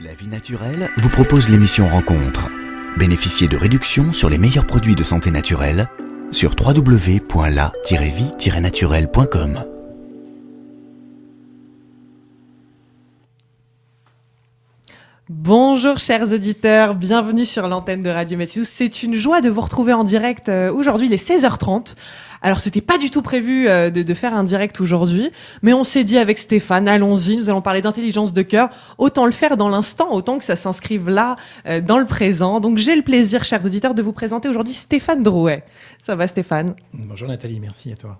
La Vie Naturelle vous propose l'émission Rencontre. Bénéficiez de réductions sur les meilleurs produits de santé naturelle sur www.la-vie-naturelle.com. Bonjour chers auditeurs, bienvenue sur l'antenne de Radio Mathieu. C'est une joie de vous retrouver en direct. Aujourd'hui, il est 16h30. Alors, c'était pas du tout prévu de faire un direct aujourd'hui, mais on s'est dit avec Stéphane, allons-y, nous allons parler d'intelligence de cœur. Autant le faire dans l'instant, autant que ça s'inscrive là, dans le présent. Donc, j'ai le plaisir, chers auditeurs, de vous présenter aujourd'hui Stéphane Drouet. Ça va, Stéphane? Bonjour Nathalie, merci à toi.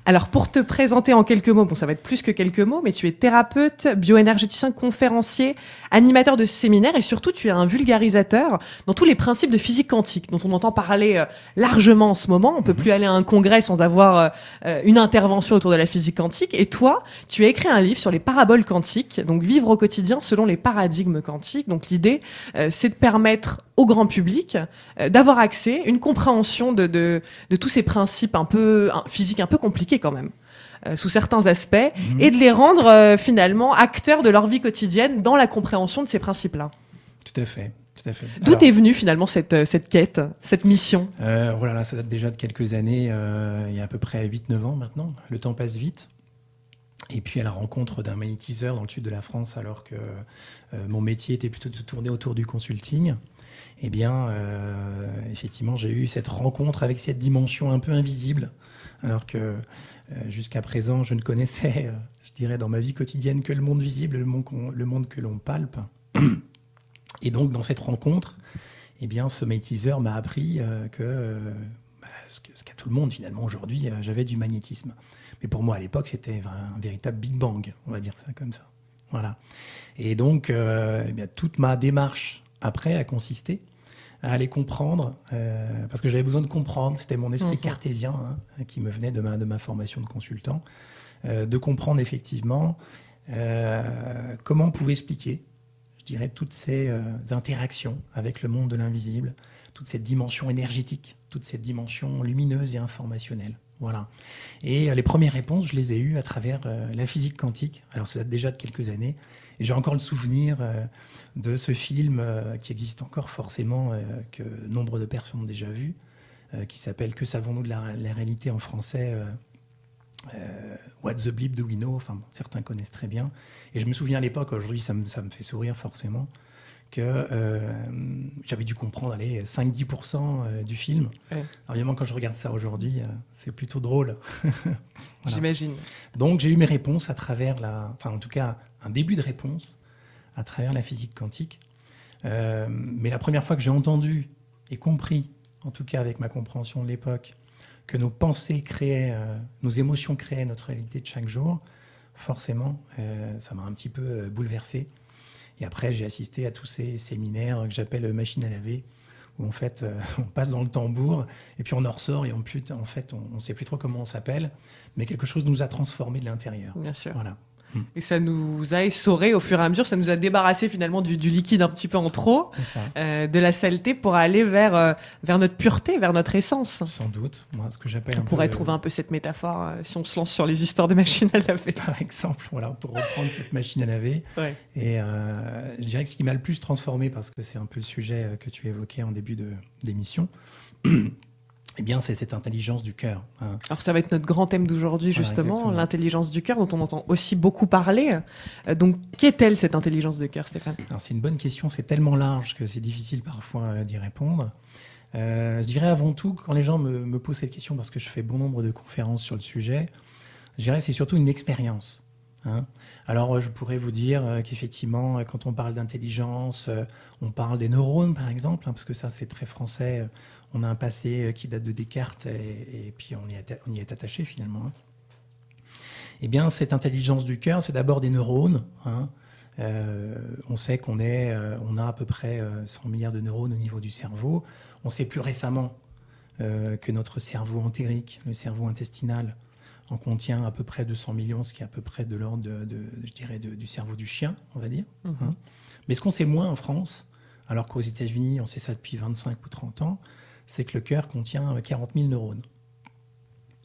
Alors, pour te présenter en quelques mots, bon, ça va être plus que quelques mots, mais tu es thérapeute, bioénergéticien, conférencier, animateur de séminaires et surtout, tu es un vulgarisateur dans tous les principes de physique quantique dont on entend parler largement en ce moment. On peut plus aller à un congrès sans avoir une intervention autour de la physique quantique. Et toi, tu as écrit un livre sur les paraboles quantiques, donc vivre au quotidien selon les paradigmes quantiques. Donc, l'idée, c'est de permettre au grand public d'avoir accès, une compréhension de tous ces principes un peu physiques, un peu compliqués quand même, sous certains aspects, et de les rendre finalement acteurs de leur vie quotidienne dans la compréhension de ces principes-là. Tout à fait, tout à fait. D'où est venue finalement cette quête, cette mission? Voilà, ça date déjà de quelques années, il y a à peu près 8-9 ans maintenant. Le temps passe vite. Et puis à la rencontre d'un magnétiseur dans le sud de la France, alors que mon métier était plutôt de tourner autour du consulting, eh bien, effectivement, j'ai eu cette rencontre avec cette dimension un peu invisible, alors que jusqu'à présent, je ne connaissais, je dirais, dans ma vie quotidienne que le monde visible, le monde que l'on palpe. Et donc, dans cette rencontre, eh bien, ce magnétiseur m'a appris ce qu'a tout le monde, finalement, aujourd'hui, j'avais du magnétisme. Mais pour moi, à l'époque, c'était un véritable Big Bang, on va dire ça comme ça. Voilà. Et donc, eh bien, toute ma démarche après a consisté à aller comprendre, parce que j'avais besoin de comprendre, c'était mon esprit cartésien qui me venait de ma formation de consultant, de comprendre effectivement comment on pouvait expliquer, je dirais, toutes ces interactions avec le monde de l'invisible, toute cette dimension énergétique, toute cette dimension lumineuse et informationnelle. Voilà. Et les premières réponses, je les ai eues à travers la physique quantique. Alors, ça date déjà de quelques années. Et j'ai encore le souvenir de ce film qui existe encore forcément, que nombre de personnes ont déjà vu, qui s'appelle « Que savons-nous de la réalité ?» en français, What the bleep do we know? Enfin, bon, certains connaissent très bien. Et je me souviens à l'époque, aujourd'hui ça me fait sourire forcément, que j'avais dû comprendre 5-10% du film. Ouais. Alors évidemment, quand je regarde ça aujourd'hui, c'est plutôt drôle. Voilà. J'imagine. Donc j'ai eu mes réponses à travers enfin en tout cas un début de réponse à travers la physique quantique. Mais la première fois que j'ai entendu et compris, en tout cas avec ma compréhension de l'époque, que nos pensées créaient, nos émotions créaient notre réalité de chaque jour, forcément, ça m'a un petit peu bouleversé. Et après, j'ai assisté à tous ces séminaires que j'appelle machine à laver, où en fait, on passe dans le tambour, et puis on en ressort, et en fait, on ne sait plus trop comment on s'appelle, mais quelque chose nous a transformés de l'intérieur. Bien sûr. Voilà. Et ça nous a essorés au fur et à mesure, ça nous a débarrassé finalement du liquide un petit peu en trop, de la saleté, pour aller vers notre pureté, vers notre essence. Sans doute. Moi, ce que j'appelle on pourrait trouver un peu cette métaphore si on se lance sur les histoires de machines à laver. Par exemple, voilà, pour reprendre cette machine à laver. Ouais. Et je dirais que ce qui m'a le plus transformé, parce que c'est un peu le sujet que tu évoquais en début d'émission, eh bien, c'est cette intelligence du cœur. Alors, ça va être notre grand thème d'aujourd'hui, justement, voilà, l'intelligence du cœur, dont on entend aussi beaucoup parler. Donc, qu'est-elle, cette intelligence de cœur, Stéphane? Alors, c'est une bonne question. C'est tellement large que c'est difficile parfois d'y répondre. Je dirais avant tout, quand les gens me posent cette question, parce que je fais bon nombre de conférences sur le sujet, je dirais que c'est surtout une expérience. Alors, je pourrais vous dire qu'effectivement, quand on parle d'intelligence, on parle des neurones, par exemple, parce que ça, c'est très français. On a un passé qui date de Descartes et puis on y est attaché finalement. Eh bien, cette intelligence du cœur, c'est d'abord des neurones. On sait qu'on a à peu près 100 milliards de neurones au niveau du cerveau. On sait plus récemment que notre cerveau entérique, le cerveau intestinal, en contient à peu près 200 millions, ce qui est à peu près de l'ordre je dirais, du cerveau du chien, on va dire. Mais ce qu'on sait moins en France, alors qu'aux États-Unis, on sait ça depuis 25 ou 30 ans, c'est que le cœur contient 40 000 neurones.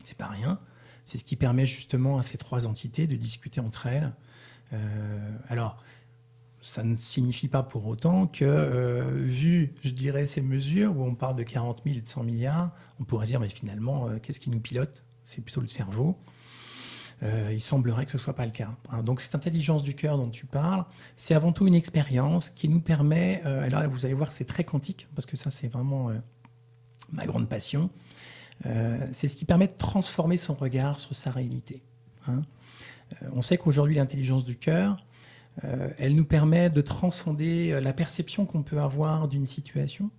C'est pas rien. C'est ce qui permet justement à ces trois entités de discuter entre elles. Alors, ça ne signifie pas pour autant que, vu, je dirais, ces mesures où on parle de 40 000 et de 100 milliards, on pourrait dire, mais finalement, qu'est-ce qui nous pilote? C'est plutôt le cerveau. Il semblerait que ce ne soit pas le cas. Donc cette intelligence du cœur dont tu parles, c'est avant tout une expérience qui nous permet, alors vous allez voir, c'est très quantique, parce que ça c'est vraiment ma grande passion, c'est ce qui permet de transformer son regard sur sa réalité. On sait qu'aujourd'hui l'intelligence du cœur, elle nous permet de transcender la perception qu'on peut avoir d'une situation.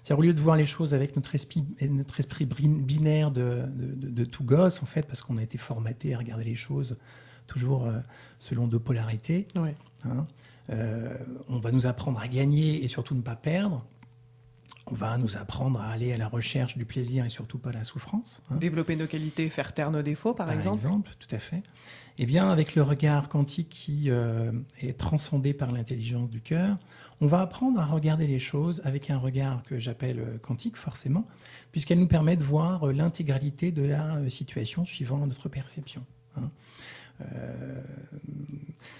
C'est-à-dire, au lieu de voir les choses avec notre esprit binaire de tout gosse, en fait, parce qu'on a été formaté à regarder les choses toujours selon deux polarités, Ouais. On va nous apprendre à gagner et surtout ne pas perdre. On va nous apprendre à aller à la recherche du plaisir et surtout pas la souffrance. Développer nos qualités, faire taire nos défauts, par exemple. Tout à fait. Eh bien, avec le regard quantique qui est transcendé par l'intelligence du cœur, on va apprendre à regarder les choses avec un regard que j'appelle quantique, forcément, puisqu'elle nous permet de voir l'intégralité de la situation suivant notre perception.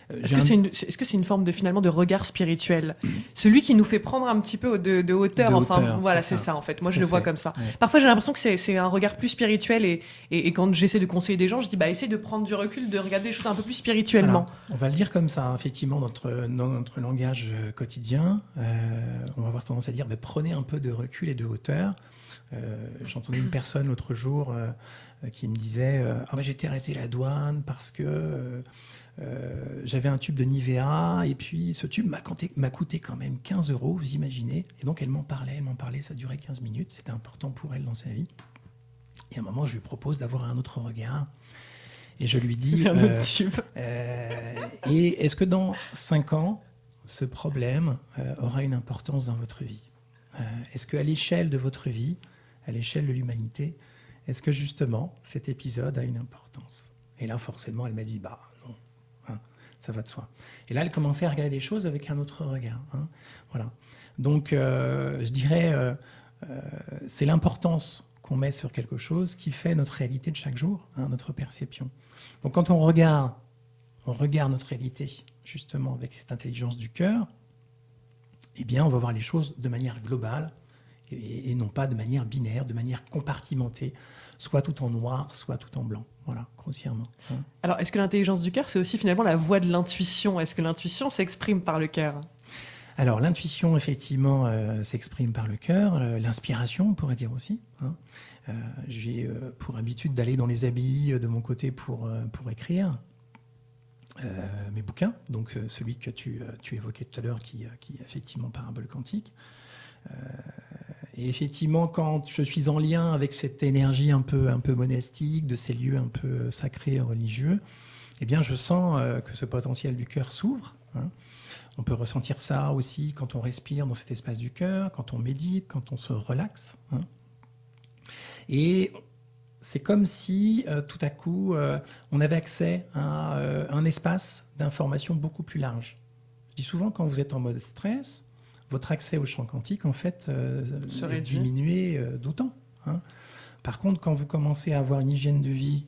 Est-ce que c'est une forme de, finalement, de regard spirituel? Celui qui nous fait prendre un petit peu de hauteur. Voilà, c'est ça, en fait. Moi, je le vois comme ça. Ouais. Parfois, j'ai l'impression que c'est un regard plus spirituel et quand j'essaie de conseiller des gens, je dis, essaye de prendre du recul, de regarder les choses un peu plus spirituellement. Voilà. On va le dire comme ça, effectivement, dans notre langage quotidien. On va avoir tendance à dire, prenez un peu de recul et de hauteur. J'entendais une personne l'autre jour qui me disait j'ai été arrêté à la douane parce que j'avais un tube de Nivea et puis ce tube m'a coûté quand même 15 €, vous imaginez. Et donc elle m'en parlait, ça durait 15 minutes, c'était important pour elle dans sa vie. Et à un moment, je lui propose d'avoir un autre regard. Et je lui dis un autre tube. Et est-ce que dans 5 ans, ce problème aura une importance dans votre vie? Est-ce qu'à l'échelle de votre vie, à l'échelle de l'humanité, est-ce que justement cet épisode a une importance? Et là, forcément, elle m'a dit non, ça va de soi. Et là, elle commençait à regarder les choses avec un autre regard. Voilà. Donc, je dirais, c'est l'importance qu'on met sur quelque chose qui fait notre réalité de chaque jour, notre perception. Donc, quand on regarde notre réalité justement avec cette intelligence du cœur, eh bien, on va voir les choses de manière globale et non pas de manière binaire, de manière compartimentée, soit tout en noir, soit tout en blanc. Voilà, grossièrement. Alors, est-ce que l'intelligence du cœur, c'est aussi finalement la voix de l'intuition? Est-ce que l'intuition s'exprime par le cœur? Alors, l'intuition, effectivement, s'exprime par le cœur. L'inspiration, on pourrait dire aussi. J'ai pour habitude d'aller dans les abbayes de mon côté pour écrire. Mes bouquins, donc celui que tu évoquais tout à l'heure qui est effectivement Parabole quantique. Et effectivement, quand je suis en lien avec cette énergie un peu monastique, de ces lieux un peu sacrés et religieux, eh bien je sens que ce potentiel du cœur s'ouvre. On peut ressentir ça aussi quand on respire dans cet espace du cœur, quand on médite, quand on se relaxe. Et c'est comme si, tout à coup, on avait accès à un espace d'information beaucoup plus large. Je dis souvent, quand vous êtes en mode stress, votre accès au champ quantique, en fait, est diminué d'autant. Par contre, quand vous commencez à avoir une hygiène de vie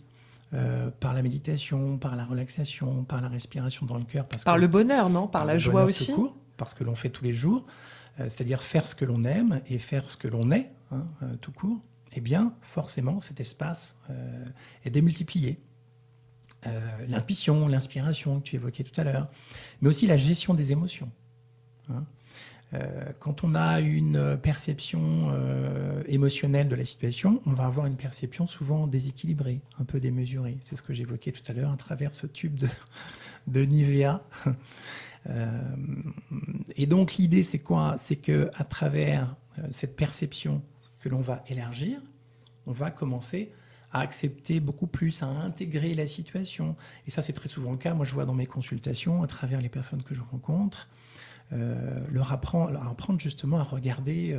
par la méditation, par la relaxation, par la respiration dans le cœur... Par le bonheur, non? Par la joie aussi? Parce que l'on fait tous les jours, c'est-à-dire faire ce que l'on aime et faire ce que l'on est, tout court. Eh bien, forcément, cet espace est démultiplié. L'intuition, l'inspiration que tu évoquais tout à l'heure, mais aussi la gestion des émotions. Quand on a une perception émotionnelle de la situation, on va avoir une perception souvent déséquilibrée, un peu démesurée. C'est ce que j'évoquais tout à l'heure à travers ce tube de Nivea. Et donc, l'idée, c'est quoi? C'est qu'à travers cette perception que l'on va élargir, on va commencer à accepter beaucoup plus, à intégrer la situation. Et ça, c'est très souvent le cas. Moi, je vois dans mes consultations, à travers les personnes que je rencontre, leur apprendre justement à regarder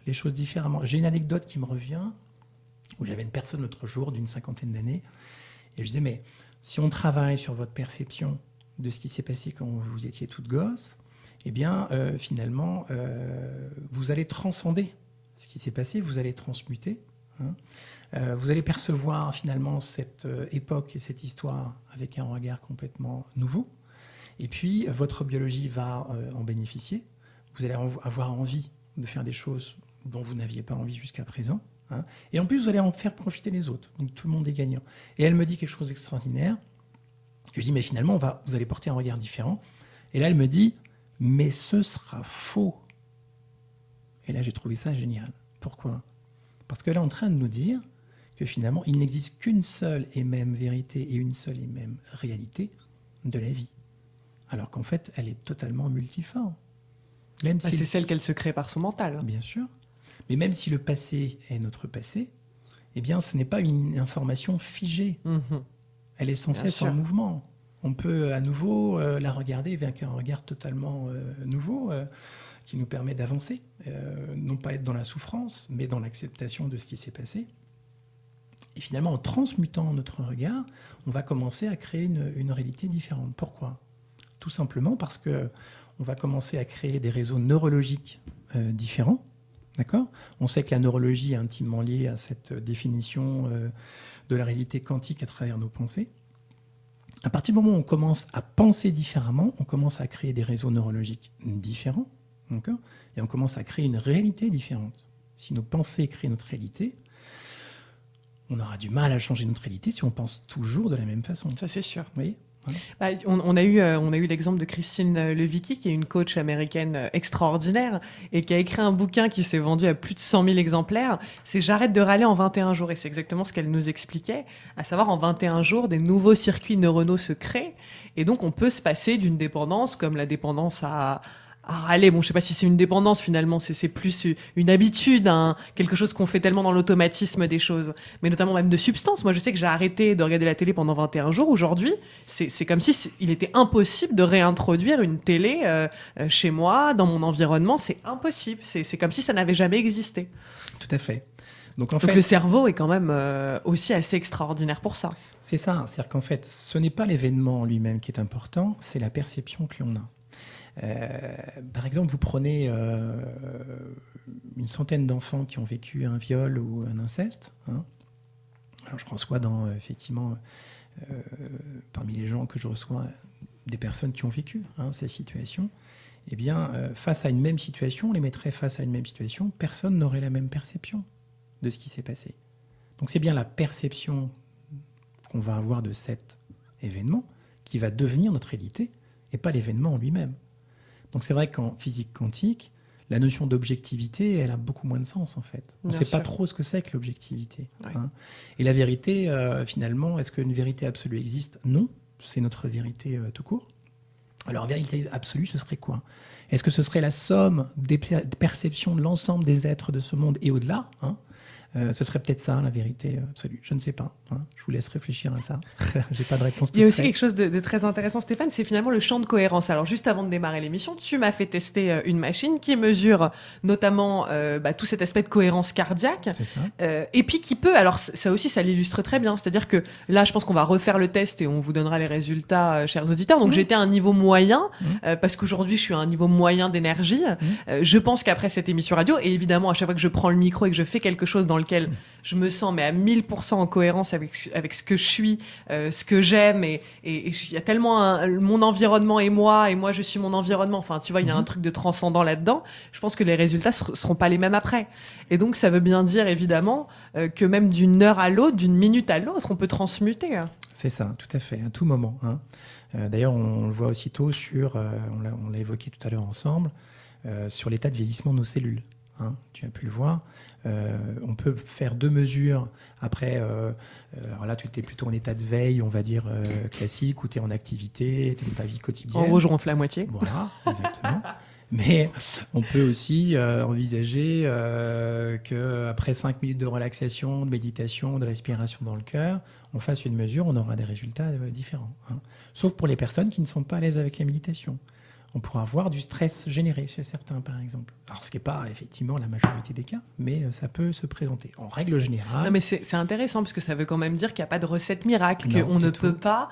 les choses différemment. J'ai une anecdote qui me revient, où j'avais une personne l'autre jour d'une 50aine d'années, et je disais, mais si on travaille sur votre perception de ce qui s'est passé quand vous étiez toute gosse, eh bien, finalement, vous allez transcender ce qui s'est passé, vous allez transmuter. Vous allez percevoir finalement cette époque et cette histoire avec un regard complètement nouveau. Et puis, votre biologie va en bénéficier. Vous allez avoir envie de faire des choses dont vous n'aviez pas envie jusqu'à présent. Hein. Et en plus, vous allez en faire profiter les autres. Donc, tout le monde est gagnant. Et elle me dit quelque chose d'extraordinaire. Je lui dis, mais finalement, vous allez porter un regard différent. Et là, elle me dit, mais ce sera faux. Et là, j'ai trouvé ça génial. Pourquoi ? Parce qu'elle est en train de nous dire que finalement, il n'existe qu'une seule et même vérité et une seule et même réalité de la vie. Alors qu'en fait, elle est totalement multiforme. Même si c'est celle qu'elle se crée par son mental. Bien sûr. Mais même si le passé est notre passé, eh bien, ce n'est pas une information figée. Elle est sans cesse en mouvement. On peut à nouveau la regarder avec un regard totalement nouveau qui nous permet d'avancer. Non pas être dans la souffrance, mais dans l'acceptation de ce qui s'est passé. Et finalement, en transmutant notre regard, on va commencer à créer une réalité différente. Pourquoi ? Tout simplement parce qu'on va commencer à créer des réseaux neurologiques différents. D'accord ? On sait que la neurologie est intimement liée à cette définition de la réalité quantique à travers nos pensées. À partir du moment où on commence à penser différemment, on commence à créer des réseaux neurologiques différents. D'accord ? Et on commence à créer une réalité différente. Si nos pensées créent notre réalité, on aura du mal à changer notre réalité si on pense toujours de la même façon. Ça, c'est sûr. Vous voyez ? On a eu l'exemple de Christine Levicki, qui est une coach américaine extraordinaire et qui a écrit un bouquin qui s'est vendu à plus de 100 000 exemplaires. C'est « J'arrête de râler en 21 jours ». Et c'est exactement ce qu'elle nous expliquait, à savoir en 21 jours, des nouveaux circuits neuronaux se créent. Et donc, on peut se passer d'une dépendance comme la dépendance à râler. Bon, je sais pas si c'est une dépendance finalement, c'est plus une habitude, quelque chose qu'on fait tellement dans l'automatisme des choses, mais notamment même de substances. Moi, je sais que j'ai arrêté de regarder la télé pendant 21 jours. Aujourd'hui, c'est comme si il était impossible de réintroduire une télé chez moi, dans mon environnement. C'est impossible. C'est comme si ça n'avait jamais existé. Tout à fait. Donc, Donc le cerveau est quand même aussi assez extraordinaire pour ça. C'est ça. C'est-à-dire qu'en fait, ce n'est pas l'événement en lui-même qui est important, c'est la perception que l'on a. Par exemple, vous prenez une centaine d'enfants qui ont vécu un viol ou un inceste. Hein. Alors, je reçois effectivement, parmi les gens que je reçois, des personnes qui ont vécu ces situations. Eh bien, face à une même situation, on les mettrait face à une même situation, personne n'aurait la même perception de ce qui s'est passé. Donc, c'est bien la perception qu'on va avoir de cet événement qui va devenir notre réalité et pas l'événement en lui-même. Donc c'est vrai qu'en physique quantique, la notion d'objectivité, elle a beaucoup moins de sens en fait. On ne sait pas trop ce que c'est que l'objectivité. Ouais. Hein. Et la vérité, finalement, est-ce qu'une vérité absolue existe ? Non, c'est notre vérité tout court. Alors vérité absolue, ce serait quoi ? Est-ce que ce serait la somme des perceptions de l'ensemble des êtres de ce monde et au-delà ? Ce serait peut-être ça, la vérité absolue. Je ne sais pas. Je vous laisse réfléchir à ça. J'ai pas de réponse. Il y a aussi quelque chose de très intéressant, Stéphane, c'est finalement le champ de cohérence. Alors, juste avant de démarrer l'émission, tu m'as fait tester une machine qui mesure notamment tout cet aspect de cohérence cardiaque. C'est ça. Et puis qui peut, alors ça aussi, ça l'illustre très bien. C'est-à-dire que là, je pense qu'on va refaire le test et on vous donnera les résultats, chers auditeurs. Donc, j'étais à un niveau moyen, parce qu'aujourd'hui, je suis à un niveau moyen d'énergie. Je pense qu'après cette émission radio, et évidemment, à chaque fois que je prends le micro et que je fais quelque chose dans lequel je me sens mais à 1000% en cohérence avec ce que je suis, ce que j'aime, et il y a tellement mon environnement et moi je suis mon environnement. Enfin, tu vois, il y a un truc de transcendant là-dedans. Je pense que les résultats seront pas les mêmes après. Et donc, ça veut bien dire évidemment que même d'une heure à l'autre, d'une minute à l'autre, on peut transmuter. C'est ça, tout à fait, à tout moment. D'ailleurs, on le voit aussitôt on l'a évoqué tout à l'heure ensemble, sur l'état de vieillissement de nos cellules. Tu as pu le voir. On peut faire 2 mesures après. Alors là, tu étais plutôt en état de veille, on va dire classique, où tu es en activité, tu es dans ta vie quotidienne. En rouge ronflé à moitié. Voilà, exactement. Mais on peut aussi envisager qu'après 5 minutes de relaxation, de méditation, de respiration dans le cœur, on fasse une mesure, on aura des résultats différents. Sauf pour les personnes qui ne sont pas à l'aise avec la méditation. on pourra avoir du stress généré chez certains, par exemple. Alors, ce qui n'est pas effectivement la majorité des cas, mais ça peut se présenter. En règle générale... Non, mais c'est intéressant, parce que ça veut quand même dire qu'il n'y a pas de recette miracle, Non, qu'on ne du tout. peut pas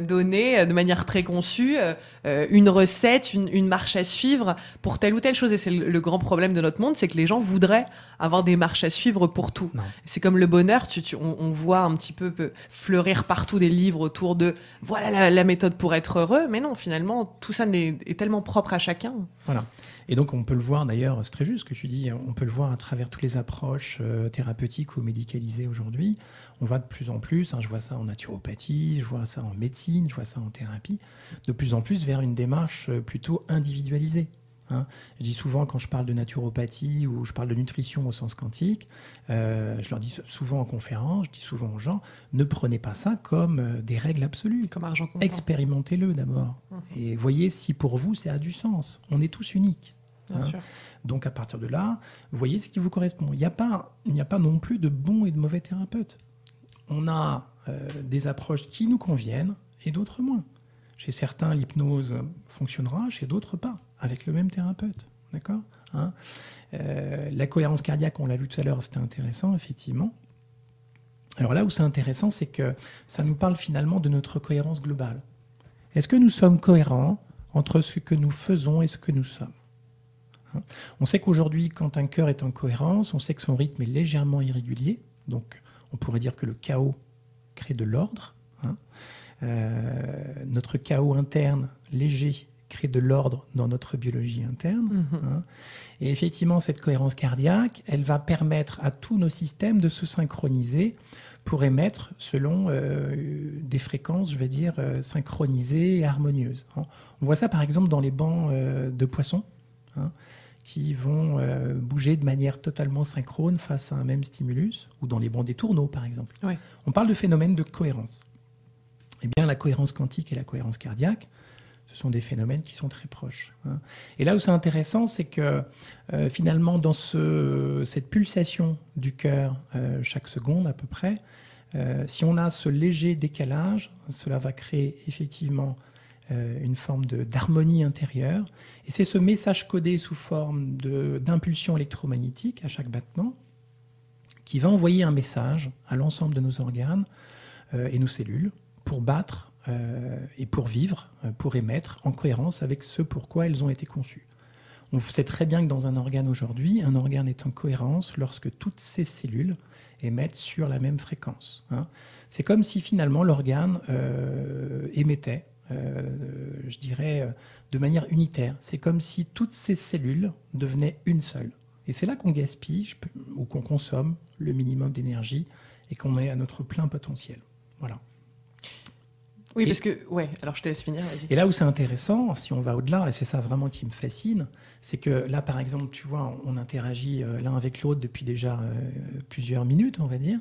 donner de manière préconçue une recette, une marche à suivre pour telle ou telle chose. Et c'est le grand problème de notre monde, c'est que les gens voudraient avoir des marches à suivre pour tout. Non. C'est comme le bonheur, on voit un petit peu fleurir partout des livres autour de « voilà la méthode pour être heureux », mais non, finalement, tout ça est tellement propre à chacun. Voilà. Et donc, on peut le voir, d'ailleurs, c'est très juste ce que tu dis, on peut le voir à travers toutes les approches thérapeutiques ou médicalisées aujourd'hui. On va de plus en plus, je vois ça en naturopathie, je vois ça en médecine, je vois ça en thérapie, de plus en plus vers une démarche plutôt individualisée. Je dis souvent, quand je parle de naturopathie ou je parle de nutrition au sens quantique, je leur dis souvent en conférence, je dis souvent aux gens, ne prenez pas ça comme des règles absolues. Comme argent comptant. Expérimentez-le d'abord. Et voyez si pour vous, ça a du sens. On est tous uniques. Bien sûr. Donc à partir de là, voyez ce qui vous correspond. Il n'y a pas non plus de bons et de mauvais thérapeutes. On a des approches qui nous conviennent et d'autres moins. Chez certains, l'hypnose fonctionnera, chez d'autres pas, avec le même thérapeute. D'accord ? La cohérence cardiaque, on l'a vu tout à l'heure, c'était intéressant, effectivement. Alors là où c'est intéressant, c'est que ça nous parle finalement de notre cohérence globale. Est-ce que nous sommes cohérents entre ce que nous faisons et ce que nous sommes ? On sait qu'aujourd'hui, quand un cœur est en cohérence, on sait que son rythme est légèrement irrégulier. Donc, on pourrait dire que le chaos crée de l'ordre. Notre chaos interne léger crée de l'ordre dans notre biologie interne. Et effectivement, cette cohérence cardiaque, elle va permettre à tous nos systèmes de se synchroniser pour émettre selon des fréquences, je vais dire, synchronisées et harmonieuses. On voit ça par exemple dans les bancs de poissons, qui vont bouger de manière totalement synchrone face à un même stimulus, ou dans les bancs des tourneaux par exemple. Ouais. On parle de phénomène de cohérence. Eh bien, la cohérence quantique et la cohérence cardiaque, ce sont des phénomènes qui sont très proches. Et là où c'est intéressant, c'est que finalement, dans cette pulsation du cœur chaque seconde à peu près, si on a ce léger décalage, cela va créer effectivement une forme d'harmonie intérieure. Et c'est ce message codé sous forme d'impulsion électromagnétique à chaque battement qui va envoyer un message à l'ensemble de nos organes et nos cellules pour battre et pour vivre, pour émettre en cohérence avec ce pourquoi elles ont été conçues. On sait très bien que dans un organe aujourd'hui, un organe est en cohérence lorsque toutes ses cellules émettent sur la même fréquence. C'est comme si finalement l'organe émettait, je dirais, de manière unitaire. C'est comme si toutes ces cellules devenaient une seule. Et c'est là qu'on gaspille ou qu'on consomme le minimum d'énergie et qu'on est à notre plein potentiel. Voilà. Oui, parce que... Ouais, alors je te laisse finir, vas-y. Et là où c'est intéressant, si on va au-delà, et c'est ça vraiment qui me fascine, c'est que là, par exemple, tu vois, on interagit l'un avec l'autre depuis déjà plusieurs minutes, on va dire.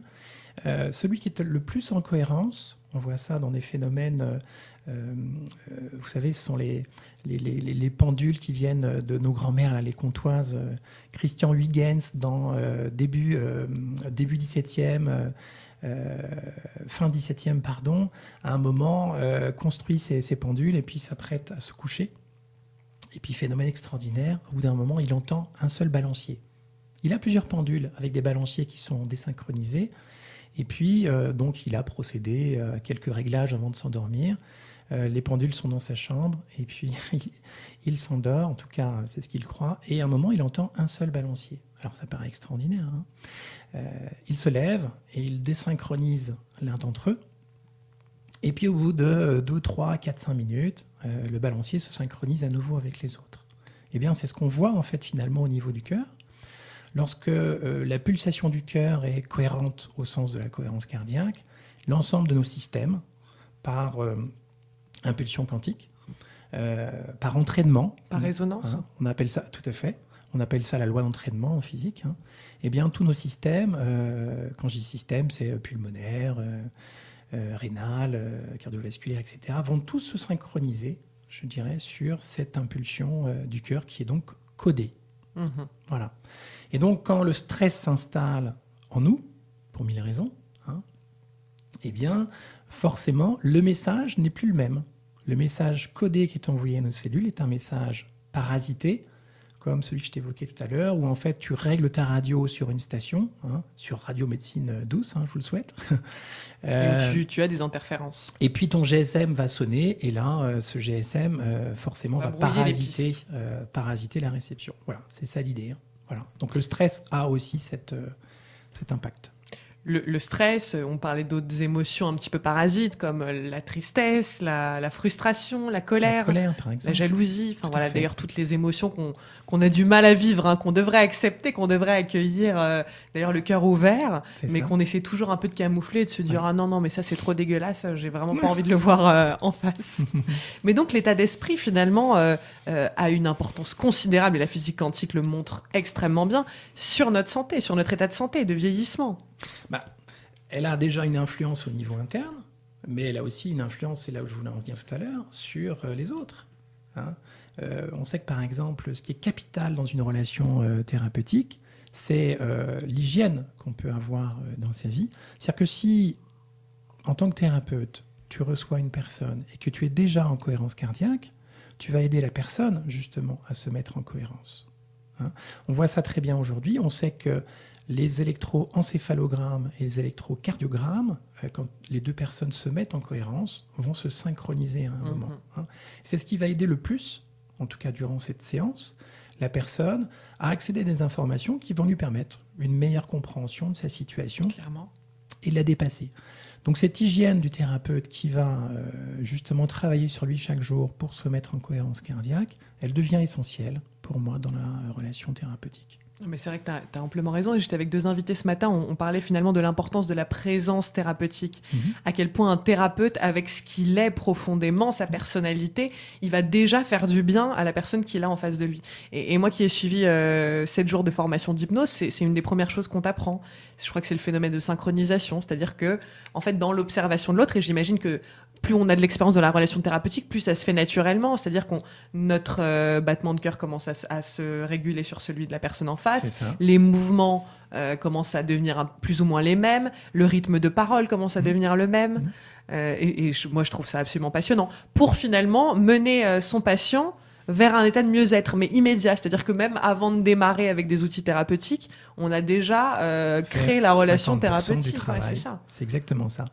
Celui qui est le plus en cohérence, on voit ça dans des phénomènes... vous savez, ce sont les pendules qui viennent de nos grands-mères, là, les comtoises. Christian Huygens, dans début 17e... fin 17e, pardon, à un moment, construit ces pendules et puis s'apprête à se coucher. Et puis, phénomène extraordinaire, au bout d'un moment, il entend un seul balancier. Il a plusieurs pendules avec des balanciers qui sont désynchronisés. Et puis, donc, il a procédé à quelques réglages avant de s'endormir. Les pendules sont dans sa chambre et puis il s'endort, en tout cas, c'est ce qu'il croit. Et à un moment, il entend un seul balancier. Alors, ça paraît extraordinaire, il se lève et il désynchronise l'un d'entre eux. Et puis au bout de 2, 3, 4, 5 minutes, le balancier se synchronise à nouveau avec les autres. Eh bien, c'est ce qu'on voit en fait finalement au niveau du cœur. Lorsque la pulsation du cœur est cohérente au sens de la cohérence cardiaque, l'ensemble de nos systèmes, par impulsion quantique, par entraînement... Par résonance. On appelle ça, tout à fait. On appelle ça la loi d'entraînement en physique. Eh bien, tous nos systèmes, quand je dis système, c'est pulmonaire, rénal, cardiovasculaire, etc., vont tous se synchroniser, je dirais, sur cette impulsion du cœur qui est donc codée. Voilà. Et donc, quand le stress s'installe en nous, pour 1000 raisons, eh bien, forcément, le message n'est plus le même. le message codé qui est envoyé à nos cellules est un message parasité, comme celui que je t'évoquais tout à l'heure, où en fait tu règles ta radio sur une station, sur radiomédecine douce, je vous le souhaite. Et où tu as des interférences. Et puis ton GSM va sonner, et là, ce GSM, forcément, va parasiter la réception. Voilà, c'est ça l'idée. Voilà. Donc le stress a aussi cet impact. Le stress, on parlait d'autres émotions un petit peu parasites comme la tristesse, la frustration, la colère, par exemple. la jalousie. Enfin voilà, d'ailleurs toutes les émotions qu'on a du mal à vivre, qu'on devrait accepter, qu'on devrait accueillir, d'ailleurs le cœur ouvert, mais qu'on essaie toujours un peu de camoufler et de se dire ah non mais ça c'est trop dégueulasse, j'ai vraiment pas envie de le voir en face. Mais donc l'état d'esprit finalement a une importance considérable et la physique quantique le montre extrêmement bien sur notre santé, sur notre état de santé, de vieillissement. Elle a déjà une influence au niveau interne, mais elle a aussi une influence, c'est là où je voulais en venir tout à l'heure, sur les autres. On sait que par exemple, ce qui est capital dans une relation thérapeutique, c'est l'hygiène qu'on peut avoir dans sa vie. C'est-à-dire que si, en tant que thérapeute, tu reçois une personne et que tu es déjà en cohérence cardiaque, tu vas aider la personne justement à se mettre en cohérence. On voit ça très bien aujourd'hui. On sait que les électroencéphalogrammes et les électrocardiogrammes, quand les deux personnes se mettent en cohérence, vont se synchroniser à un moment. C'est ce qui va aider le plus, en tout cas durant cette séance, la personne à accéder à des informations qui vont lui permettre une meilleure compréhension de sa situation. Clairement. Et la dépasser. Donc cette hygiène du thérapeute qui va justement travailler sur lui chaque jour pour se mettre en cohérence cardiaque, elle devient essentielle pour moi dans la relation thérapeutique. Mais c'est vrai que tu as amplement raison. Et j'étais avec 2 invités ce matin. On parlait finalement de l'importance de la présence thérapeutique. À quel point un thérapeute, avec ce qu'il est profondément, sa personnalité, il va déjà faire du bien à la personne qu'il a en face de lui. Et moi qui ai suivi 7 jours de formation d'hypnose, c'est une des premières choses qu'on t'apprend. Je crois que c'est le phénomène de synchronisation. C'est-à-dire que, en fait, dans l'observation de l'autre, et j'imagine que plus on a de l'expérience dans la relation thérapeutique, plus ça se fait naturellement. C'est-à-dire que notre battement de cœur commence à se réguler sur celui de la personne en face. Les mouvements commencent à devenir plus ou moins les mêmes. Le rythme de parole commence à devenir le même. Moi, je trouve ça absolument passionnant. Pour finalement mener son patient vers un état de mieux-être, mais immédiat. C'est-à-dire que même avant de démarrer avec des outils thérapeutiques, on a déjà créé la relation thérapeutique. C'est ça. C'est exactement ça.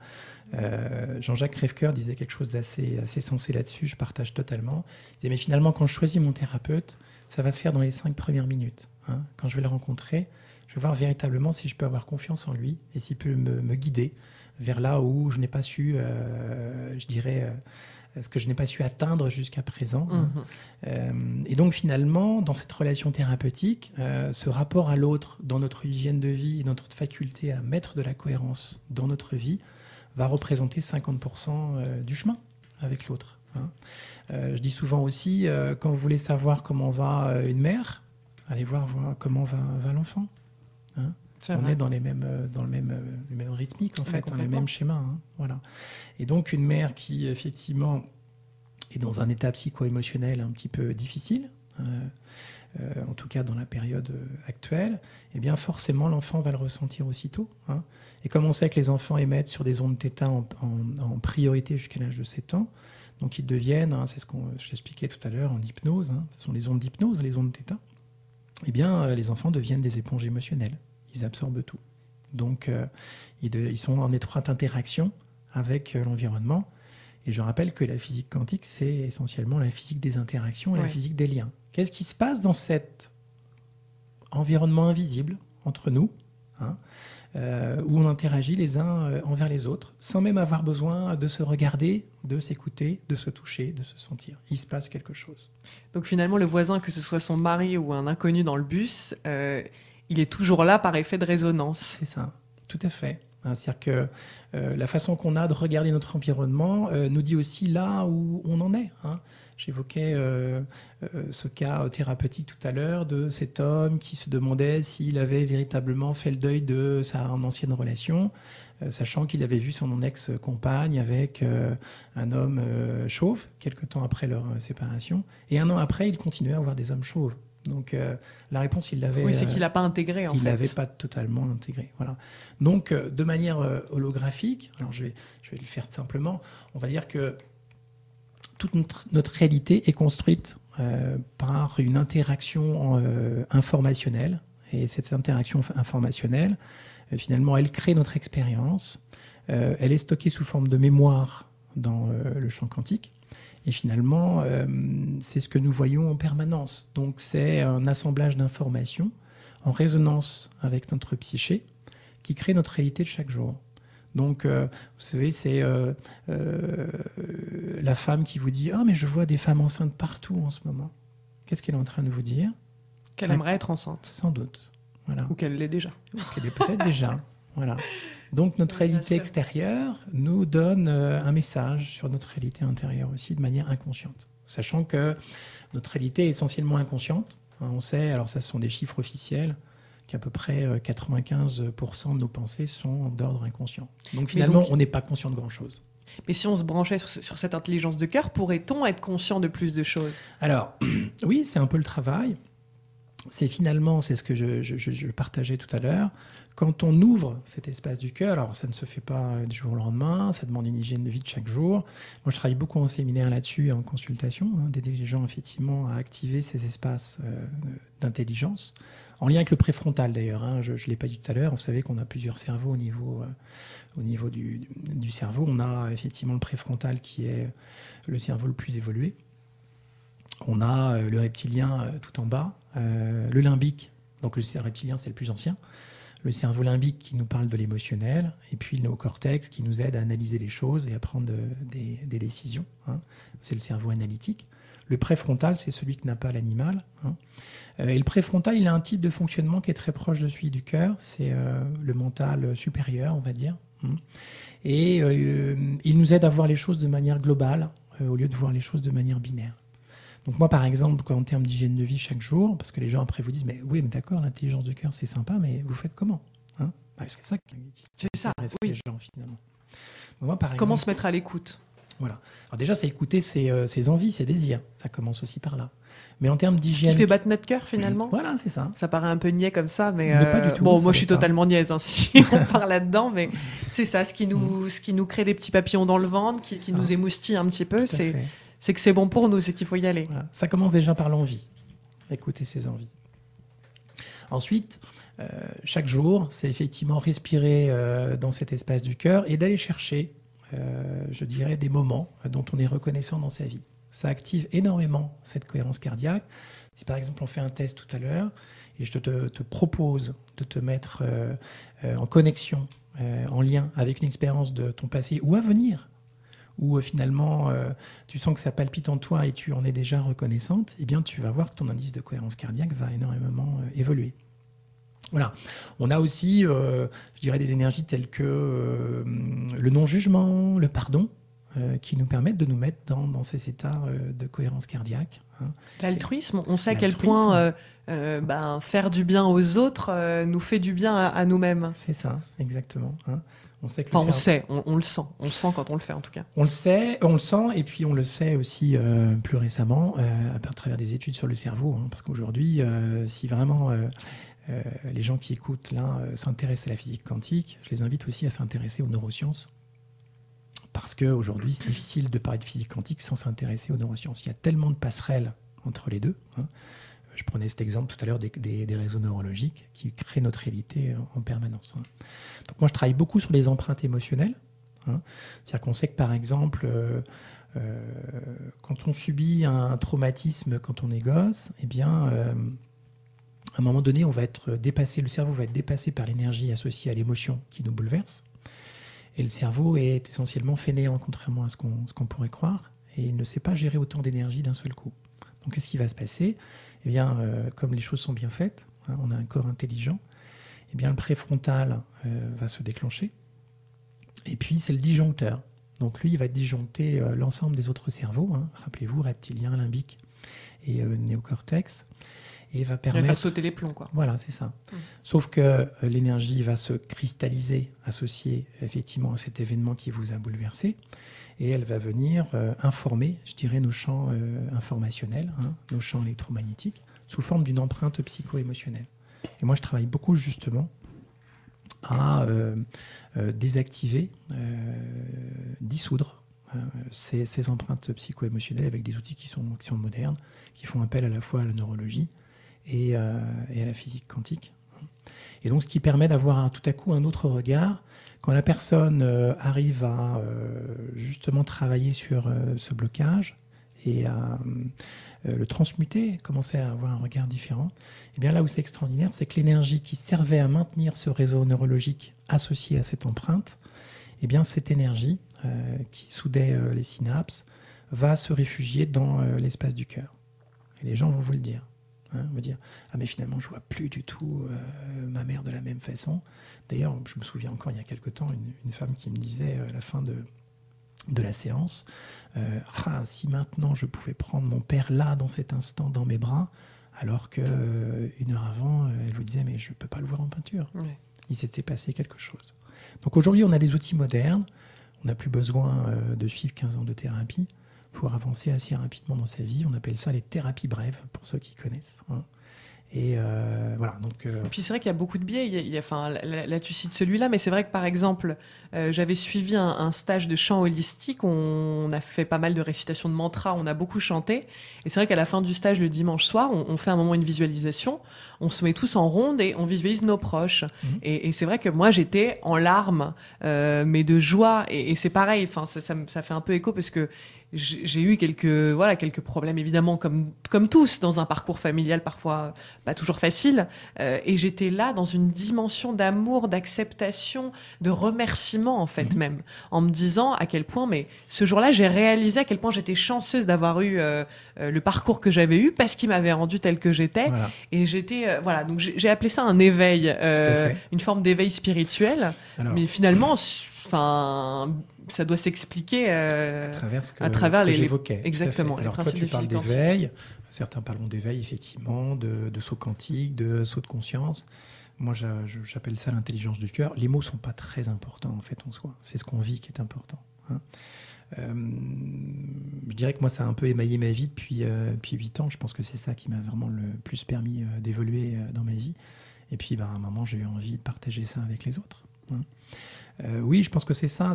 Jean-Jacques Crèvecoeur disait quelque chose d'assez sensé là-dessus, je partage totalement. Il disait, mais finalement, quand je choisis mon thérapeute, ça va se faire dans les 5 premières minutes. Quand je vais le rencontrer, je vais voir véritablement si je peux avoir confiance en lui et s'il peut me guider vers là où je n'ai pas su, ce que je n'ai pas su atteindre jusqu'à présent. Et donc finalement, dans cette relation thérapeutique, ce rapport à l'autre, dans notre hygiène de vie et dans notre faculté à mettre de la cohérence dans notre vie, va représenter 50% du chemin avec l'autre. Je dis souvent aussi, quand vous voulez savoir comment va une mère, allez voir comment va l'enfant. On est dans le même rythmique, en fait, dans les mêmes schémas. Voilà. Et donc, une mère qui, effectivement, est dans un état psycho-émotionnel un petit peu difficile, en tout cas dans la période actuelle, eh bien, forcément, l'enfant va le ressentir aussitôt. Et comme on sait que les enfants émettent sur des ondes θ en priorité jusqu'à l'âge de 7 ans, donc ils deviennent, c'est ce que j'expliquais tout à l'heure en hypnose, ce sont les ondes d'hypnose, les ondes θ, eh bien, les enfants deviennent des éponges émotionnelles. Ils absorbent tout. Donc, ils sont en étroite interaction avec l'environnement. Et je rappelle que la physique quantique, c'est essentiellement la physique des interactions et la physique des liens. Qu'est-ce qui se passe dans cet environnement invisible entre nous, où on interagit les uns envers les autres, sans même avoir besoin de se regarder, de s'écouter, de se toucher, de se sentir. Il se passe quelque chose. Donc finalement, le voisin, que ce soit son mari ou un inconnu dans le bus, il est toujours là par effet de résonance. C'est ça, tout à fait. C'est-à-dire que la façon qu'on a de regarder notre environnement nous dit aussi là où on en est. J'évoquais ce cas thérapeutique tout à l'heure de cet homme qui se demandait s'il avait véritablement fait le deuil de sa ancienne relation, sachant qu'il avait vu son ex-compagne avec un homme chauve, quelque temps après leur séparation. Et 1 an après, il continuait à avoir des hommes chauves. Donc la réponse, il l'avait... Oui, c'est qu'il n'a pas intégré, en fait. Il l'avait pas totalement intégré, voilà. Donc, de manière holographique, alors je vais le faire simplement, on va dire que toute notre réalité est construite par une interaction informationnelle. Et cette interaction informationnelle, finalement, elle crée notre expérience. Elle est stockée sous forme de mémoire dans le champ quantique. Et finalement, c'est ce que nous voyons en permanence. Donc, c'est un assemblage d'informations en résonance avec notre psyché qui crée notre réalité de chaque jour. Donc, vous savez, c'est la femme qui vous dit « Ah, mais je vois des femmes enceintes partout en ce moment. » Qu'est-ce qu'elle est en train de vous dire ? Qu'elle aimerait être enceinte. Sans doute. Voilà. Ou qu'elle l'est déjà. Ou qu'elle est peut-être déjà. Voilà. Donc, notre réalité extérieure nous donne un message sur notre réalité intérieure aussi de manière inconsciente. Sachant que notre réalité est essentiellement inconsciente. On sait, alors ça, ce sont des chiffres officiels, qu'à peu près 95% de nos pensées sont d'ordre inconscient. Donc finalement, on n'est pas conscient de grand-chose. Mais si on se branchait sur cette intelligence de cœur, pourrait-on être conscient de plus de choses ? Alors, oui, c'est un peu le travail. C'est ce que je partageais tout à l'heure, quand on ouvre cet espace du cœur, alors ça ne se fait pas du jour au lendemain, ça demande une hygiène de vie de chaque jour. Moi, je travaille beaucoup en séminaire là-dessus et en consultation, d'aider les gens effectivement à activer ces espaces d'intelligence, en lien avec le préfrontal d'ailleurs. Je ne l'ai pas dit tout à l'heure, vous savez qu'on a plusieurs cerveaux au niveau du cerveau. On a effectivement le préfrontal qui est le cerveau le plus évolué. On a le reptilien tout en bas, le limbique, donc le reptilien c'est le plus ancien, le cerveau limbique qui nous parle de l'émotionnel, et puis le néocortex qui nous aide à analyser les choses et à prendre des décisions. C'est le cerveau analytique. Le préfrontal, c'est celui qui n'a pas l'animal. Et le préfrontal, il a un type de fonctionnement qui est très proche de celui du cœur, c'est le mental supérieur, on va dire. Et il nous aide à voir les choses de manière globale, au lieu de voir les choses de manière binaire. Donc moi, par exemple, en termes d'hygiène de vie chaque jour, parce que les gens après vous disent, mais oui, mais d'accord, l'intelligence du cœur, c'est sympa, mais vous faites comment ? Parce que c'est ça, oui. Les gens, finalement. Moi, par comment exemple, se mettre à l'écoute ? Voilà. Alors déjà, c'est écouter ses envies, ses désirs. Ça commence aussi par là. Mais en termes d'hygiène... Ce qui fait battre notre cœur, finalement. Voilà, c'est ça. Ça paraît un peu niais comme ça, mais pas du tout. Bon, moi, je suis totalement niaise, si on parle là-dedans, mais c'est ça, ce qui nous crée des petits papillons dans le ventre, qui nous émoustille un petit peu, c'est que c'est bon pour nous, c'est qu'il faut y aller. Voilà. Ça commence déjà par l'envie. Écouter ses envies. Ensuite, chaque jour, c'est effectivement respirer dans cet espace du cœur et d'aller chercher, je dirais, des moments dont on est reconnaissant dans sa vie. Ça active énormément cette cohérence cardiaque. Si par exemple on fait un test tout à l'heure et je te propose de te mettre en connexion, en lien avec une expérience de ton passé ou à venir, où finalement tu sens que ça palpite en toi et tu en es déjà reconnaissante, eh bien tu vas voir que ton indice de cohérence cardiaque va énormément évoluer. Voilà. On a aussi, je dirais, des énergies telles que le non-jugement, le pardon, qui nous permettent de nous mettre dans ces états de cohérence cardiaque. L'altruisme, on sait à quel point faire du bien aux autres nous fait du bien à nous-mêmes. C'est ça, exact. On sait que on le sait, on le sent. On le sent quand on le fait, en tout cas. On le sait, on le sent, et puis on le sait aussi plus récemment, à travers des études sur le cerveau. Parce qu'aujourd'hui, si vraiment les gens qui écoutent là s'intéressent à la physique quantique, je les invite aussi à s'intéresser aux neurosciences. Parce qu'aujourd'hui, c'est difficile de parler de physique quantique sans s'intéresser aux neurosciences. Il y a tellement de passerelles entre les deux. Je prenais cet exemple tout à l'heure des réseaux neurologiques qui créent notre réalité en permanence. Donc moi, je travaille beaucoup sur les empreintes émotionnelles. C'est-à-dire qu'on sait que, par exemple, quand on subit un traumatisme quand on est gosse, eh bien, à un moment donné, le cerveau va être dépassé par l'énergie associée à l'émotion qui nous bouleverse. Et le cerveau est essentiellement fainéant, contrairement à ce qu'on pourrait croire. Et il ne sait pas gérer autant d'énergie d'un seul coup. Donc, qu'est-ce qui va se passer ? Eh bien, comme les choses sont bien faites, on a un corps intelligent, eh bien, le préfrontal va se déclencher. Et puis, c'est le disjoncteur. Donc, lui, il va disjoncter l'ensemble des autres cerveaux. Rappelez-vous, reptilien, limbique et néocortex. Et va permettre... faire sauter les plombs, quoi. Voilà, c'est ça. Sauf que l'énergie va se cristalliser, associée effectivement à cet événement qui vous a bouleversé, et elle va venir informer, je dirais, nos champs informationnels, nos champs électromagnétiques, sous forme d'une empreinte psycho-émotionnelle. Et moi, je travaille beaucoup justement à désactiver, dissoudre ces empreintes psycho-émotionnelles avec des outils qui sont modernes, qui font appel à la fois à la neurologie et à la physique quantique. Et donc, ce qui permet d'avoir tout à coup un autre regard quand la personne arrive à justement travailler sur ce blocage et à le transmuter, commencer à avoir un regard différent. Et bien là où c'est extraordinaire, c'est que l'énergie qui servait à maintenir ce réseau neurologique associé à cette empreinte, et bien cette énergie qui soudait les synapses va se réfugier dans l'espace du cœur. Et les gens vont vous le dire. On va dire, ah mais finalement je vois plus du tout ma mère de la même façon. D'ailleurs, je me souviens encore il y a quelque temps une femme qui me disait à la fin de la séance, si maintenant je pouvais prendre mon père là dans cet instant dans mes bras, alors que une heure avant elle vous disait mais je peux pas le voir en peinture. Ouais. Il s'était passé quelque chose. Donc aujourd'hui on a des outils modernes, on n'a plus besoin de suivre 15 ans de thérapie pour avancer assez rapidement dans sa vie. On appelle ça les thérapies brèves, pour ceux qui connaissent. Et voilà. Donc, Et puis c'est vrai qu'il y a beaucoup de biais. Là, tu cites celui-là, mais c'est vrai que par exemple, j'avais suivi un stage de chant holistique. On a fait pas mal de récitations de mantras, on a beaucoup chanté. Et c'est vrai qu'à la fin du stage, le dimanche soir, on fait un moment une visualisation. On se met tous en ronde et on visualise nos proches. Et c'est vrai que moi, j'étais en larmes, mais de joie. Et c'est pareil. Enfin, ça fait un peu écho parce que j'ai eu quelques problèmes, évidemment, comme tous, dans un parcours familial parfois pas toujours facile. Et j'étais là dans une dimension d'amour, d'acceptation, de remerciement, en fait, même, en me disant à quel point, mais ce jour-là, j'ai réalisé à quel point j'étais chanceuse d'avoir eu le parcours que j'avais eu parce qu'il m'avait rendue telle que j'étais. Voilà. Et j'étais, donc j'ai appelé ça un éveil, une forme d'éveil spirituel. Alors, mais finalement, ça doit s'expliquer à travers ce que j'évoquais. Exactement. Alors, quand tu parles d'éveil, certains parlent d'éveil, effectivement, de saut quantique, de saut de conscience. Moi, j'appelle ça l'intelligence du cœur. Les mots ne sont pas très importants, en fait, en soi. C'est ce qu'on vit qui est important. Je dirais que moi, ça a un peu émaillé ma vie depuis 8 ans. Je pense que c'est ça qui m'a vraiment le plus permis d'évoluer dans ma vie. Et puis, à un moment, j'ai eu envie de partager ça avec les autres. Oui, je pense que c'est ça.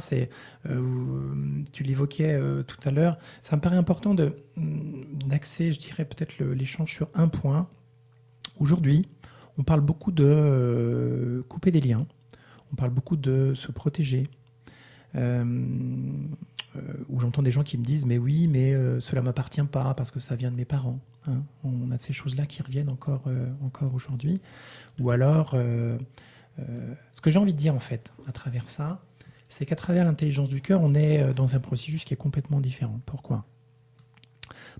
Tu l'évoquais tout à l'heure. Ça me paraît important d'axer, je dirais, peut-être l'échange sur un point. Aujourd'hui, on parle beaucoup de couper des liens. On parle beaucoup de se protéger. Où j'entends des gens qui me disent « mais oui, mais cela ne m'appartient pas parce que ça vient de mes parents ». On a ces choses-là qui reviennent encore aujourd'hui. Ou alors... ce que j'ai envie de dire en fait à travers ça, c'est qu'à travers l'intelligence du cœur, on est dans un processus qui est complètement différent. Pourquoi ?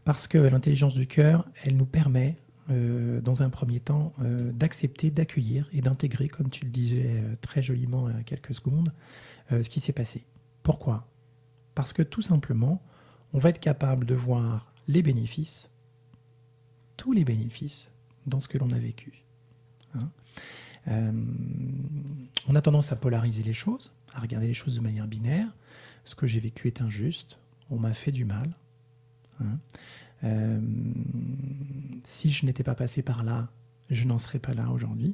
Parce que l'intelligence du cœur, elle nous permet, dans un premier temps, d'accepter, d'accueillir et d'intégrer, comme tu le disais très joliment il y a quelques secondes, ce qui s'est passé. Pourquoi ? Parce que tout simplement, on va être capable de voir les bénéfices, tous les bénéfices, dans ce que l'on a vécu. On a tendance à polariser les choses, à regarder les choses de manière binaire. Ce que j'ai vécu est injuste, on m'a fait du mal. Si je n'étais pas passé par là, je n'en serais pas là aujourd'hui.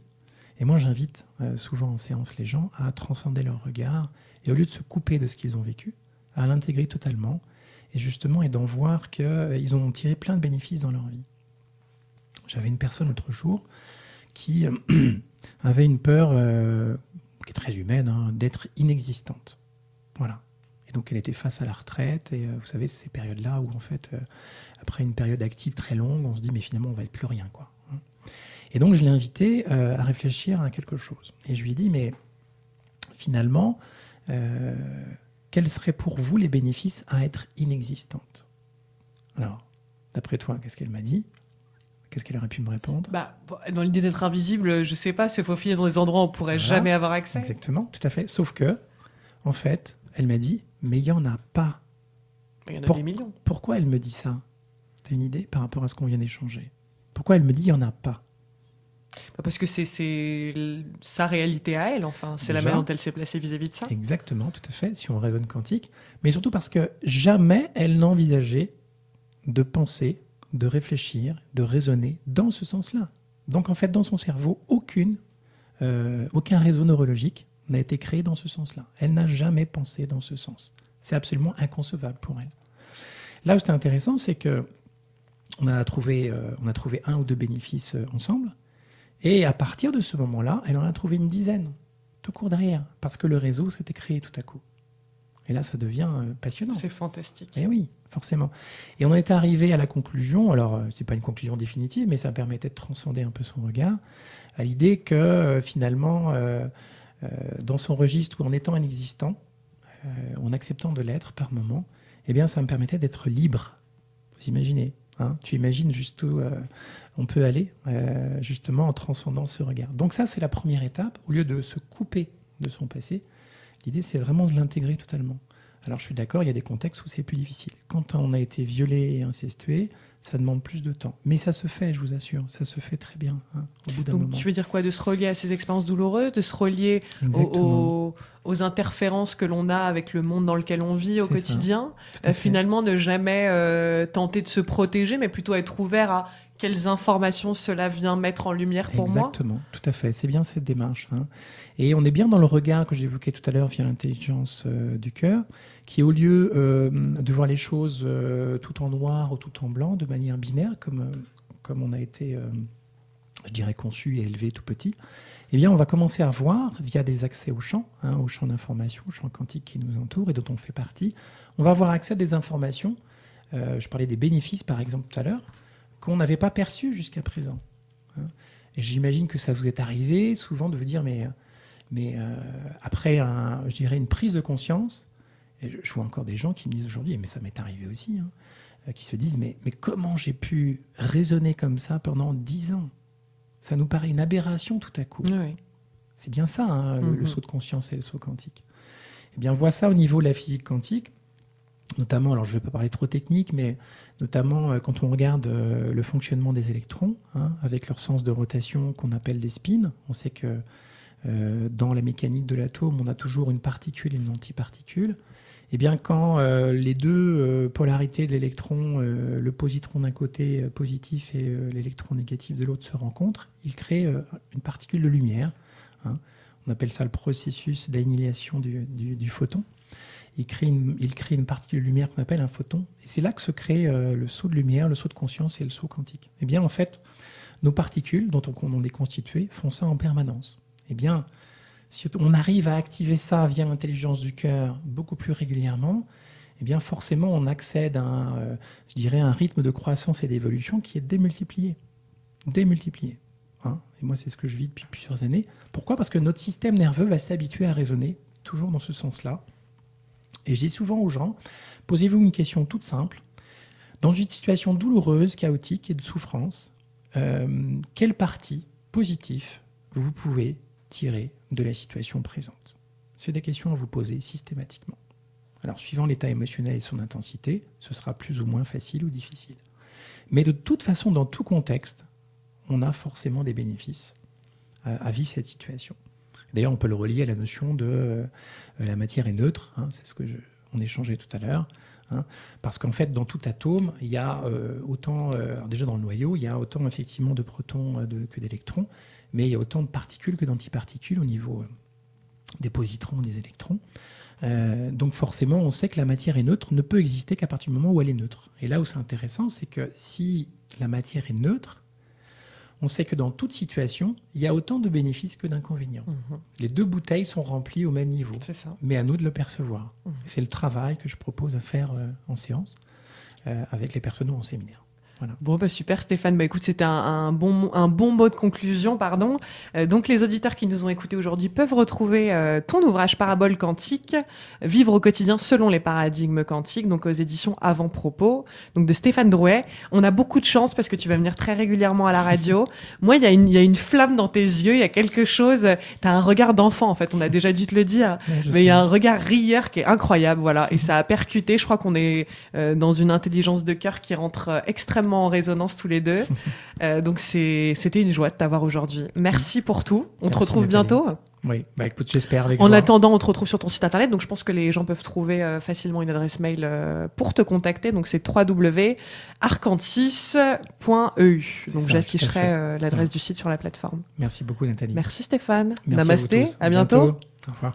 Et moi, j'invite souvent en séance les gens à transcender leur regard et au lieu de se couper de ce qu'ils ont vécu, à l'intégrer totalement et justement et d'en voir qu'ils ont tiré plein de bénéfices dans leur vie. J'avais une personne l'autre jour qui avait une peur qui est très humaine, d'être inexistante. Voilà. Et donc elle était face à la retraite et vous savez, c'est ces périodes-là où en fait, après une période active très longue, on se dit mais finalement on va être plus rien, quoi. Et donc je l'ai invité à réfléchir à quelque chose. Et je lui ai dit mais finalement, quels seraient pour vous les bénéfices à être inexistante ? Alors, d'après toi, qu'est-ce qu'elle m'a dit ? Qu'est-ce qu'elle aurait pu me répondre ? Dans l'idée d'être invisible, je ne sais pas, se faufiler dans des endroits où on ne pourrait jamais avoir accès. Exactement, tout à fait. Sauf que, en fait, elle m'a dit, mais il n'y en a pas. Il y en a des millions. Pourquoi elle me dit ça ? Tu as une idée par rapport à ce qu'on vient d'échanger ? Pourquoi elle me dit, il n'y en a pas ? Parce que c'est sa réalité à elle, enfin. C'est la manière dont elle s'est placée vis-à-vis de ça. Exactement, tout à fait, si on raisonne quantique. Mais surtout parce que jamais elle n'envisageait de penser, de réfléchir, de raisonner dans ce sens-là. Donc en fait, dans son cerveau, aucun réseau neurologique n'a été créé dans ce sens-là. Elle n'a jamais pensé dans ce sens. C'est absolument inconcevable pour elle. Là où c'est intéressant, c'est que on a trouvé 1 ou 2 bénéfices ensemble. Et à partir de ce moment-là, elle en a trouvé une dizaine, tout court derrière, parce que le réseau s'était créé tout à coup. Et là, ça devient passionnant. C'est fantastique. Et oui, forcément. Et on est arrivé à la conclusion, alors c'est pas une conclusion définitive, mais ça permettait de transcender un peu son regard, à l'idée que finalement, dans son registre ou en étant un existant, en acceptant de l'être par moment, eh bien, ça me permettait d'être libre. Vous imaginez, hein, tu imagines jusqu'où on peut aller, justement, en transcendant ce regard. Donc ça, c'est la première étape. Au lieu de se couper de son passé, l'idée, c'est vraiment de l'intégrer totalement. Alors, je suis d'accord, il y a des contextes où c'est plus difficile. Quand on a été violé et incestué, ça demande plus de temps. Mais ça se fait, je vous assure, ça se fait très bien, hein, au bout d'un moment. Donc, tu veux dire quoi? De se relier à ces expériences douloureuses, de se relier aux interférences que l'on a avec le monde dans lequel on vit au quotidien. Finalement, ne jamais tenter de se protéger, mais plutôt être ouvert à quelles informations cela vient mettre en lumière pour moi. Exactement, tout à fait. C'est bien cette démarche, hein. Et on est bien dans le regard que j'évoquais tout à l'heure via l'intelligence du cœur, qui au lieu de voir les choses tout en noir ou tout en blanc, de manière binaire, comme on a été, je dirais, conçu et élevé tout petit, eh bien, on va commencer à voir, via des accès au champ d'information, au champ quantique qui nous entoure et dont on fait partie, on va avoir accès à des informations, je parlais des bénéfices par exemple tout à l'heure, qu'on n'avait pas perçus jusqu'à présent. Hein. Et j'imagine que ça vous est arrivé souvent de vous dire, mais après, je dirais, une prise de conscience, et je vois encore des gens qui me disent aujourd'hui, mais ça m'est arrivé aussi, hein, qui se disent, mais comment j'ai pu raisonner comme ça pendant 10 ans? Ça nous paraît une aberration tout à coup. Oui. C'est bien ça, hein, le saut de conscience et le saut quantique. Eh bien, on voit ça au niveau de la physique quantique, notamment, alors je ne vais pas parler trop technique, mais notamment quand on regarde le fonctionnement des électrons, hein, avec leur sens de rotation qu'on appelle des spins. On sait que dans la mécanique de l'atome, on a toujours une particule et une antiparticule. Eh bien, quand les deux polarités de l'électron, le positron d'un côté positif et l'électron négatif de l'autre se rencontrent, ils créent une particule de lumière. Hein. On appelle ça le processus d'annihilation du photon. Il crée une particule de lumière qu'on appelle un photon. Et c'est là que se crée le saut de lumière, le saut de conscience et le saut quantique. Eh bien, en fait, nos particules, dont on est constitué, font ça en permanence. Eh bien, si on arrive à activer ça via l'intelligence du cœur beaucoup plus régulièrement, eh bien, forcément, on accède à un rythme de croissance et d'évolution qui est démultiplié. Démultiplié. Hein. Et moi, c'est ce que je vis depuis plusieurs années. Pourquoi ? Parce que notre système nerveux va s'habituer à raisonner toujours dans ce sens-là. Et je dis souvent aux gens, posez-vous une question toute simple. Dans une situation douloureuse, chaotique et de souffrance, quelle partie positive vous pouvez tirer de la situation présente? C'est des questions à vous poser systématiquement. Alors, suivant l'état émotionnel et son intensité, ce sera plus ou moins facile ou difficile. Mais de toute façon, dans tout contexte, on a forcément des bénéfices à vivre cette situation. D'ailleurs, on peut le relier à la notion de la matière est neutre, hein, c'est ce que on échangeait tout à l'heure, hein, parce qu'en fait, dans tout atome, il y a autant, déjà dans le noyau, il y a autant effectivement de protons que d'électrons, mais il y a autant de particules que d'antiparticules au niveau des positrons, des électrons. Donc forcément, on sait que la matière est neutre, ne peut exister qu'à partir du moment où elle est neutre. Et là où c'est intéressant, c'est que si la matière est neutre, on sait que dans toute situation, il y a autant de bénéfices que d'inconvénients. Les deux bouteilles sont remplies au même niveau. C'est ça. Mais à nous de le percevoir. C'est le travail que je propose à faire en séance avec les personnes ou en séminaire. Voilà. Bon, bah super Stéphane. Bah écoute, c'était un bon mot de conclusion, pardon. Donc les auditeurs qui nous ont écoutés aujourd'hui peuvent retrouver ton ouvrage Parabole quantique, Vivre au quotidien selon les paradigmes quantiques, donc aux éditions Avant-propos, donc de Stéphane Drouet. On a beaucoup de chance parce que tu vas venir très régulièrement à la radio. Moi, il y a une flamme dans tes yeux, il y a quelque chose. T'as un regard d'enfant en fait. On a déjà dû te le dire, mais il y a un regard rieur qui est incroyable, voilà. Et ça a percuté. Je crois qu'on est dans une intelligence de cœur qui rentre extrêmement en résonance tous les deux. Donc c'était une joie de t'avoir aujourd'hui. Merci pour tout. On te retrouve bientôt. Oui, bah écoute, j'espère avec En joie. attendant, on te retrouve sur ton site internet. Donc je pense que les gens peuvent trouver facilement une adresse mail pour te contacter. Donc c'est www.arcantis.eu. Donc j'afficherai l'adresse du site sur la plateforme. Merci beaucoup Nathalie. Merci Stéphane. Merci Namasté. à vous tous. À bientôt. Au revoir.